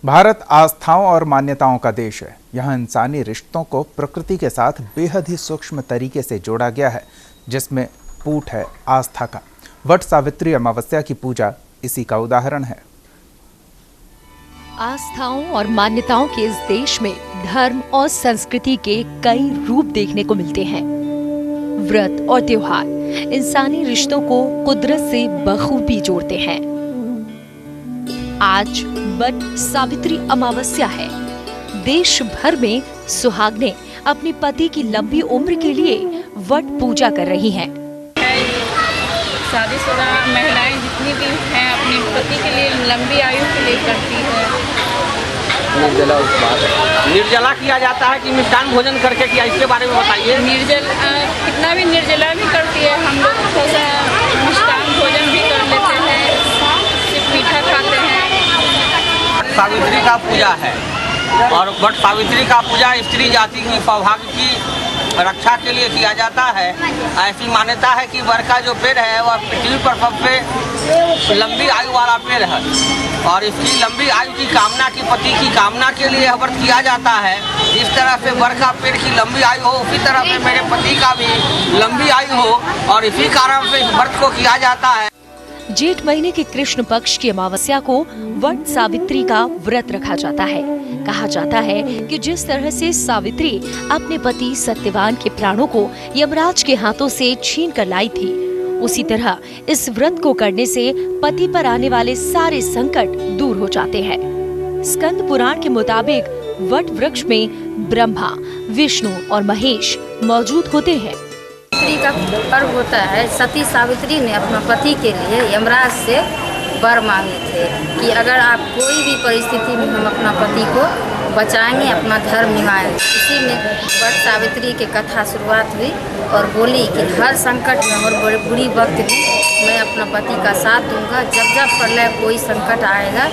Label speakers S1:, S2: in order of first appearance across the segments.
S1: भारत आस्थाओं और मान्यताओं का देश है। यहाँ इंसानी रिश्तों को प्रकृति के साथ बेहद ही सूक्ष्म तरीके से जोड़ा गया है, जिसमें पूट है आस्था का। वट सावित्री अमावस्या की पूजा इसी का उदाहरण है।
S2: आस्थाओं और मान्यताओं के इस देश में धर्म और संस्कृति के कई रूप देखने को मिलते हैं। व्रत और त्योहार इंसानी रिश्तों को कुदरत से बखूबी जोड़ते हैं। आज वट सावित्री अमावस्या है। देश भर में सुहागनें अपने पति की लंबी उम्र के लिए वट पूजा कर रही हैं।
S3: शादीशुदा महिलाएं जितनी भी हैं अपने पति के लिए लंबी आयु के लिए करती है।
S4: निर्जला उपवास निर्जला किया जाता है कि मिष्ठान भोजन करके किया, इसके बारे में बताइए।
S3: कितना भी निर्जला भी करती है, हम लोग थोड़ा सा मिष्ठान भोजन भी कर लेते हैं, सिर्फ मीठा खाते हैं।
S4: सावित्री का पूजा है और वट सावित्री का पूजा स्त्री जाति की सौभाग्य की रक्षा के लिए किया जाता है। ऐसी मान्यता है कि वर का जो पेड़ है वह पृथ्वी पर सबसे लंबी आयु वाला पेड़ है और इसकी लंबी आयु की कामना की पति की कामना के लिए यह व्रत किया जाता है। इस तरह से वर का पेड़ की लंबी आयु हो, उसी तरह से मेरे पति का भी लंबी आयु हो और इसी कारण से इस व्रत को किया जाता है।
S2: जेठ महीने के कृष्ण पक्ष की अमावस्या को वट सावित्री का व्रत रखा जाता है। कहा जाता है कि जिस तरह से सावित्री अपने पति सत्यवान के प्राणों को यमराज के हाथों से छीन कर लाई थी, उसी तरह इस व्रत को करने से पति पर आने वाले सारे संकट दूर हो जाते हैं। स्कंद पुराण के मुताबिक वट वृक्ष में ब्रह्मा, विष्णु और महेश मौजूद होते हैं।
S5: सावित्री का पर्व होता है। सती सावित्री ने अपने पति के लिए यमराज से वर मांगे थे कि अगर आप कोई भी परिस्थिति में हम अपना पति को बचाएंगे, अपना धर्म निभाएंगे। इसी में वट सावित्री की कथा शुरुआत हुई और बोली कि हर संकट में और बुरी वक्त भी मैं अपना पति का साथ दूंगा। जब जब प्रलय कोई संकट आएगा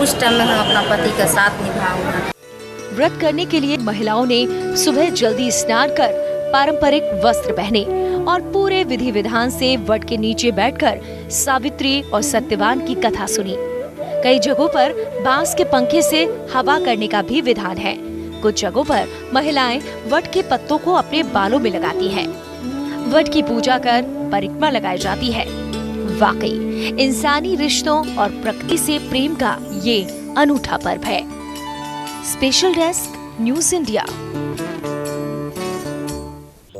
S5: उस टाइम में हम अपना पति का साथ निभाऊंगा।
S2: व्रत करने के लिए महिलाओं ने सुबह जल्दी स्नान कर पारंपरिक वस्त्र पहने और पूरे विधि विधान से वट के नीचे बैठकर सावित्री और सत्यवान की कथा सुनी। कई जगहों पर बांस के पंखे से हवा करने का भी विधान है। कुछ जगहों पर महिलाएं वट के पत्तों को अपने बालों में लगाती हैं। वट की पूजा कर परिक्रमा लगाई जाती है। वाकई इंसानी रिश्तों और प्रकृति से प्रेम का ये अनूठा पर्व है। Special desk news India.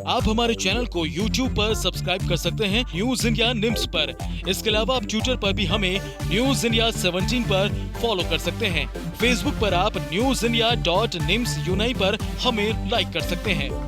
S6: आप हमारे चैनल को YouTube पर सब्सक्राइब कर सकते हैं न्यूज इंडिया निम्स पर। इसके अलावा आप ट्विटर पर भी हमें न्यूज इंडिया 17 पर फॉलो कर सकते हैं। फेसबुक पर आप newsindia.nimsUnai पर हमें लाइक कर सकते हैं।